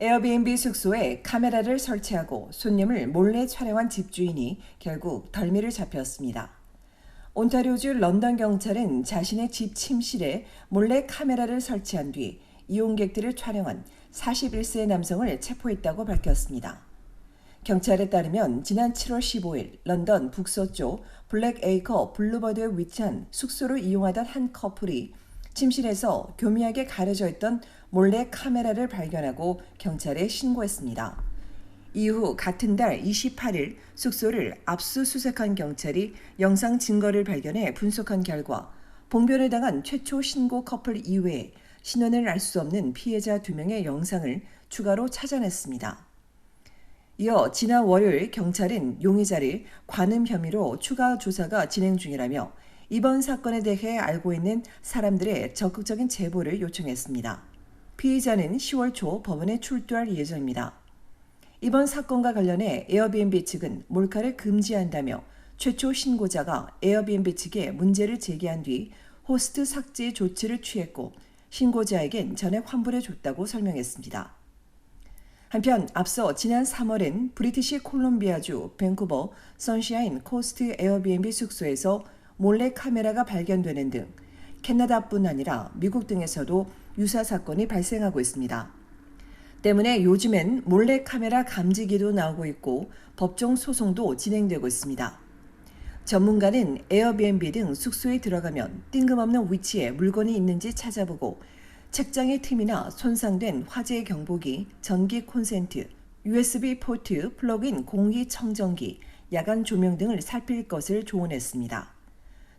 에어비앤비 숙소에 카메라를 설치하고 손님을 몰래 촬영한 집주인이 결국 덜미를 잡혔습니다. 온타리오주 런던 경찰은 자신의 집 침실에 몰래 카메라를 설치한 뒤 이용객들을 촬영한 41세 남성을 체포했다고 밝혔습니다. 경찰에 따르면 지난 7월 15일 런던 북서쪽 블랙에이커 블루버드에 위치한 숙소를 이용하던 한 커플이 침실에서 교묘하게 가려져 있던 몰래 카메라를 발견하고 경찰에 신고했습니다. 이후 같은 달 28일 숙소를 압수수색한 경찰이 영상 증거를 발견해 분석한 결과 봉변을 당한 최초 신고 커플 이외에 신원을 알 수 없는 피해자 2명의 영상을 추가로 찾아냈습니다. 이어 지난 월요일 경찰은 용의자를 관음 혐의로 추가 조사가 진행 중이라며 이번 사건에 대해 알고 있는 사람들의 적극적인 제보를 요청했습니다. 피의자는 10월 초 법원에 출두할 예정입니다. 이번 사건과 관련해 에어비앤비 측은 몰카를 금지한다며 최초 신고자가 에어비앤비 측에 문제를 제기한 뒤 호스트 삭제 조치를 취했고 신고자에겐 전액 환불해줬다고 설명했습니다. 한편 앞서 지난 3월엔 브리티시 콜롬비아주 밴쿠버 선샤인 코스트 에어비앤비 숙소에서 몰래 카메라가 발견되는 등 캐나다뿐 아니라 미국 등에서도 유사 사건이 발생하고 있습니다. 때문에 요즘엔 몰래 카메라 감지기도 나오고 있고 법정 소송도 진행되고 있습니다. 전문가는 에어비앤비 등 숙소에 들어가면 뜬금없는 위치에 물건이 있는지 찾아보고 책장의 틈이나 손상된 화재 경보기, 전기 콘센트, USB 포트, 플러그인 공기청정기, 야간 조명 등을 살필 것을 조언했습니다.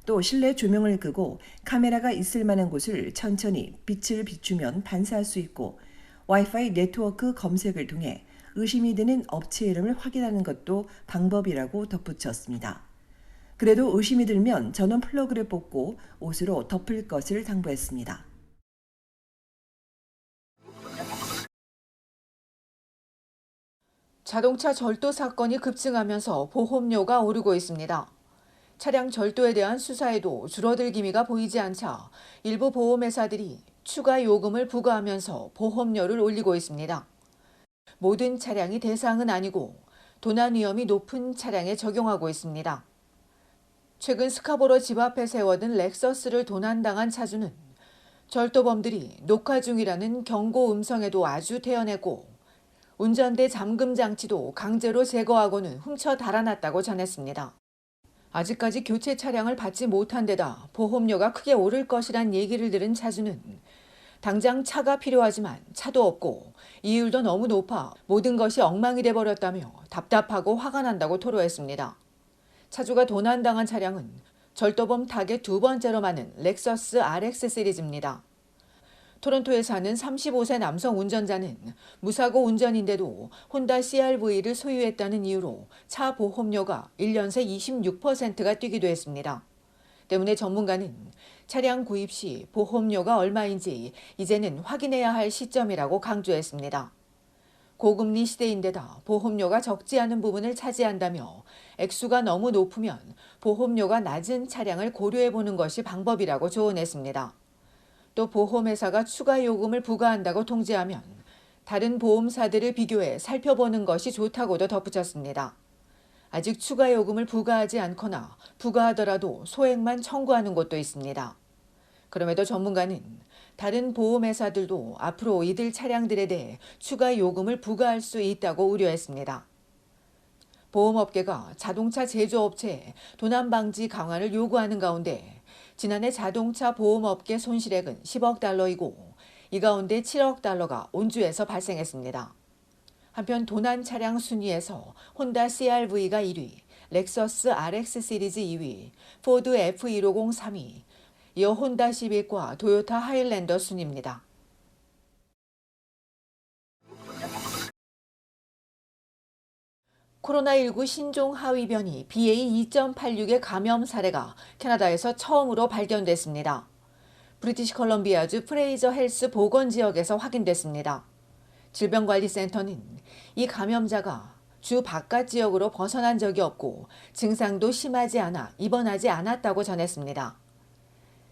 또 실내 조명을 끄고 카메라가 있을 만한 곳을 천천히 빛을 비추면 반사할 수 있고 와이파이 네트워크 검색을 통해 의심이 드는 업체 이름을 확인하는 것도 방법이라고 덧붙였습니다. 그래도 의심이 들면 전원 플러그를 뽑고 옷으로 덮을 것을 당부했습니다. 자동차 절도 사건이 급증하면서 보험료가 오르고 있습니다. 차량 절도에 대한 수사에도 줄어들 기미가 보이지 않자 일부 보험회사들이 추가 요금을 부과하면서 보험료를 올리고 있습니다. 모든 차량이 대상은 아니고 도난 위험이 높은 차량에 적용하고 있습니다. 최근 스카보로 집 앞에 세워둔 렉서스를 도난당한 차주는 절도범들이 녹화 중이라는 경고 음성에도 아주 태연했고 운전대 잠금 장치도 강제로 제거하고는 훔쳐 달아났다고 전했습니다. 아직까지 교체 차량을 받지 못한 데다 보험료가 크게 오를 것이란 얘기를 들은 차주는 당장 차가 필요하지만 차도 없고 이율도 너무 높아 모든 것이 엉망이 돼버렸다며 답답하고 화가 난다고 토로했습니다. 차주가 도난당한 차량은 절도범 타겟 2번째로 많은 렉서스 RX 시리즈입니다. 토론토에 사는 35세 남성 운전자는 무사고 운전인데도 혼다 CR-V를 소유했다는 이유로 차 보험료가 1년 새 26%가 뛰기도 했습니다. 때문에 전문가는 차량 구입 시 보험료가 얼마인지 이제는 확인해야 할 시점이라고 강조했습니다. 고금리 시대인데다 보험료가 적지 않은 부분을 차지한다며 액수가 너무 높으면 보험료가 낮은 차량을 고려해보는 것이 방법이라고 조언했습니다. 또 보험회사가 추가 요금을 부과한다고 통지하면 다른 보험사들을 비교해 살펴보는 것이 좋다고도 덧붙였습니다. 아직 추가 요금을 부과하지 않거나 부과하더라도 소액만 청구하는 곳도 있습니다. 그럼에도 전문가는 다른 보험회사들도 앞으로 이들 차량들에 대해 추가 요금을 부과할 수 있다고 우려했습니다. 보험업계가 자동차 제조업체에 도난 방지 강화를 요구하는 가운데 지난해 자동차 보험업계 손실액은 10억 달러이고 이 가운데 7억 달러가 온주에서 발생했습니다. 한편 도난 차량 순위에서 혼다 CR-V가 1위, 렉서스 RX 시리즈 2위, 포드 F150 3위, 이어 혼다 시빅과 도요타 하일랜더 순입니다. 코로나19 신종 하위 변이 BA.2.86의 감염 사례가 캐나다에서 처음으로 발견됐습니다. 브리티시 컬럼비아주 프레이저 헬스 보건 지역에서 확인됐습니다. 질병관리센터는 이 감염자가 주 바깥 지역으로 벗어난 적이 없고 증상도 심하지 않아 입원하지 않았다고 전했습니다.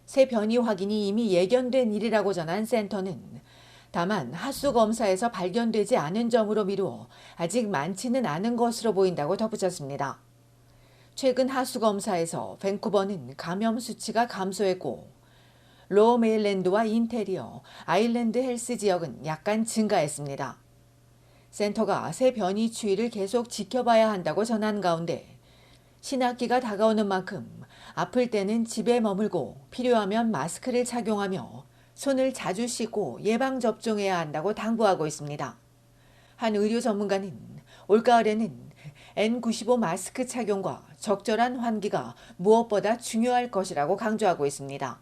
새 변이 확인이 이미 예견된 일이라고 전한 센터는 다만 하수 검사에서 발견되지 않은 점으로 미루어 아직 많지는 않은 것으로 보인다고 덧붙였습니다. 최근 하수 검사에서 밴쿠버는 감염 수치가 감소했고 로어 메일랜드와 인테리어, 아일랜드 헬스 지역은 약간 증가했습니다. 센터가 새 변이 추이를 계속 지켜봐야 한다고 전한 가운데 신학기가 다가오는 만큼 아플 때는 집에 머물고 필요하면 마스크를 착용하며 손을 자주 씻고 예방접종해야 한다고 당부하고 있습니다. 한 의료 전문가는 올가을에는 N95 마스크 착용과 적절한 환기가 무엇보다 중요할 것이라고 강조하고 있습니다.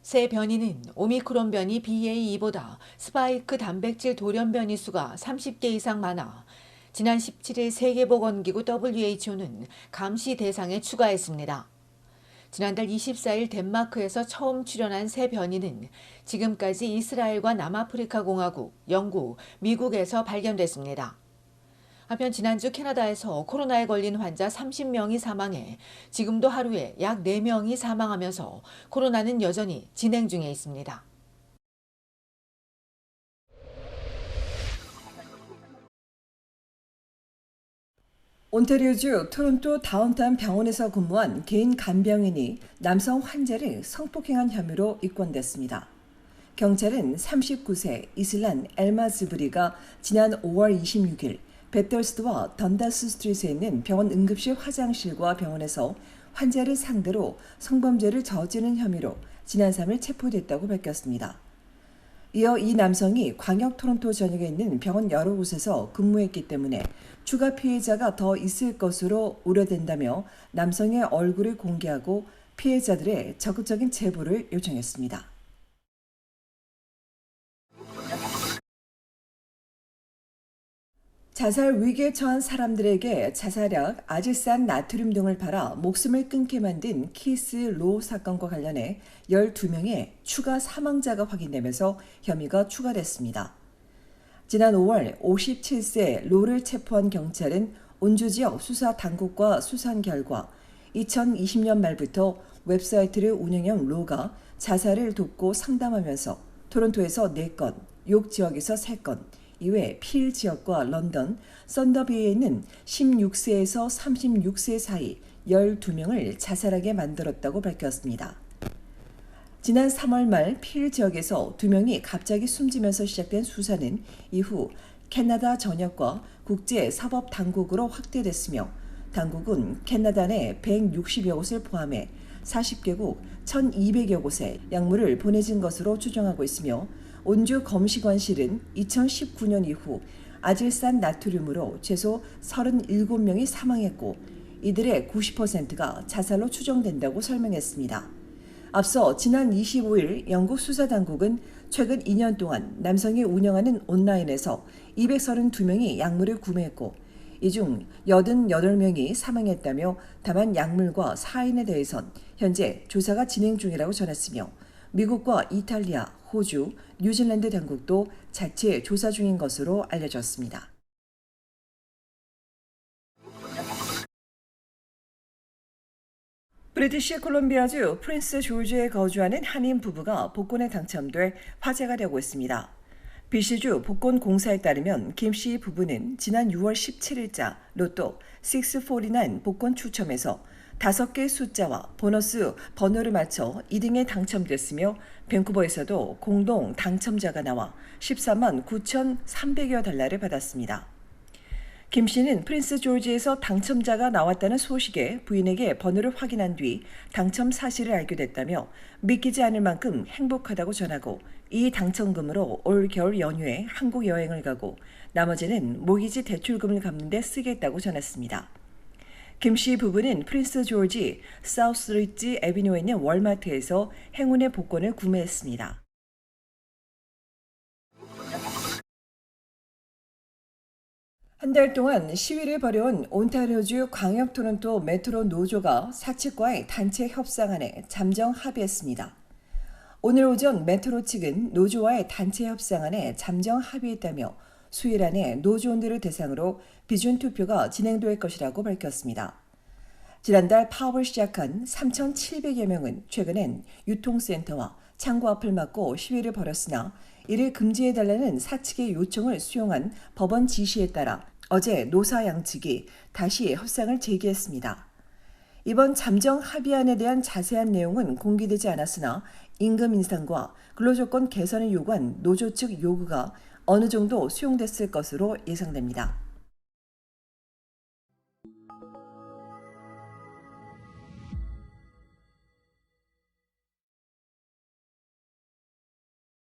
새 변이는 오미크론 변이 BA2보다 스파이크 단백질 돌연 변이 수가 30개 이상 많아 지난 17일 세계보건기구 WHO는 감시 대상에 추가했습니다. 지난달 24일 덴마크에서 처음 출현한 새 변이는 지금까지 이스라엘과 남아프리카 공화국, 영국, 미국에서 발견됐습니다. 한편 지난주 캐나다에서 코로나에 걸린 환자 30명이 사망해 지금도 하루에 약 4명이 사망하면서 코로나는 여전히 진행 중에 있습니다. 온타리오주 토론토 다운타운 병원에서 근무한 개인 간병인이 남성 환자를 성폭행한 혐의로 입건됐습니다. 경찰은 39세 이슬란 엘마즈브리가 지난 5월 26일 베털스트와 던다스 스트리트에 있는 병원 응급실 화장실과 병원에서 환자를 상대로 성범죄를 저지른 혐의로 지난 3일 체포됐다고 밝혔습니다. 이어 이 남성이 광역 토론토 전역에 있는 병원 여러 곳에서 근무했기 때문에 추가 피해자가 더 있을 것으로 우려된다며 남성의 얼굴을 공개하고 피해자들의 적극적인 제보를 요청했습니다. 자살 위기에 처한 사람들에게 자살약, 아질산 나트륨 등을 팔아 목숨을 끊게 만든 키스 로 사건과 관련해 12명의 추가 사망자가 확인되면서 혐의가 추가됐습니다. 지난 5월 57세 로를 체포한 경찰은 온주 지역 수사 당국과 수사한 결과 2020년 말부터 웹사이트를 운영한 로가 자살을 돕고 상담하면서 토론토에서 4건, 욕 지역에서 3건, 이외 필 지역과 런던, 썬더비에 있는 16세에서 36세 사이 12명을 자살하게 만들었다고 밝혔습니다. 지난 3월 말 필 지역에서 2명이 갑자기 숨지면서 시작된 수사는 이후 캐나다 전역과 국제사법당국으로 확대됐으며 당국은 캐나다 내 160여 곳을 포함해 40개국 1,200여 곳에 약물을 보내진 것으로 추정하고 있으며 온주 검시관실은 2019년 이후 아질산 나트륨으로 최소 37명이 사망했고 이들의 90%가 자살로 추정된다고 설명했습니다. 앞서 지난 25일 영국 수사당국은 최근 2년 동안 남성이 운영하는 온라인에서 232명이 약물을 구매했고 이 중 88명이 사망했다며 다만 약물과 사인에 대해선 현재 조사가 진행 중이라고 전했으며 미국과 이탈리아, 호주, 뉴질랜드 당국도 자체 조사 중인 것으로 알려졌습니다. 브리티시 콜롬비아주 프린스 조지에 거주하는 한인 부부가 복권에 당첨돼 화제가 되고 있습니다. BC주 복권공사에 따르면 김 씨 부부는 지난 6월 17일자 로또 649 복권 추첨에서 5개의 숫자와 보너스 번호를 맞춰 2등에 당첨됐으며 밴쿠버에서도 공동 당첨자가 나와 13만 9,300여 달러를 받았습니다. 김 씨는 프린스 조지에서 당첨자가 나왔다는 소식에 부인에게 번호를 확인한 뒤 당첨 사실을 알게 됐다며 믿기지 않을 만큼 행복하다고 전하고 이 당첨금으로 올 겨울 연휴에 한국 여행을 가고 나머지는 모기지 대출금을 갚는 데 쓰겠다고 전했습니다. 김 씨 부부는 프린스 조지 사우스 리지 애비뉴에 있는 월마트에서 행운의 복권을 구매했습니다. 한 달 동안 시위를 벌여온 온타리오주 광역 토론토 메트로 노조가 사측과의 단체 협상안에 잠정 합의했습니다. 오늘 오전 메트로 측은 노조와의 단체 협상안에 잠정 합의했다며 수요일 안에 노조원들을 대상으로 비준 투표가 진행될 것이라고 밝혔습니다. 지난달 파업을 시작한 3,700여 명은 최근엔 유통센터와 창구 앞을 막고 시위를 벌였으나 이를 금지해달라는 사측의 요청을 수용한 법원 지시에 따라 어제 노사 양측이 다시 협상을 재개했습니다. 이번 잠정 합의안에 대한 자세한 내용은 공개되지 않았으나 임금 인상과 근로조건 개선을 요구한 노조 측 요구가 어느 정도 수용됐을 것으로 예상됩니다.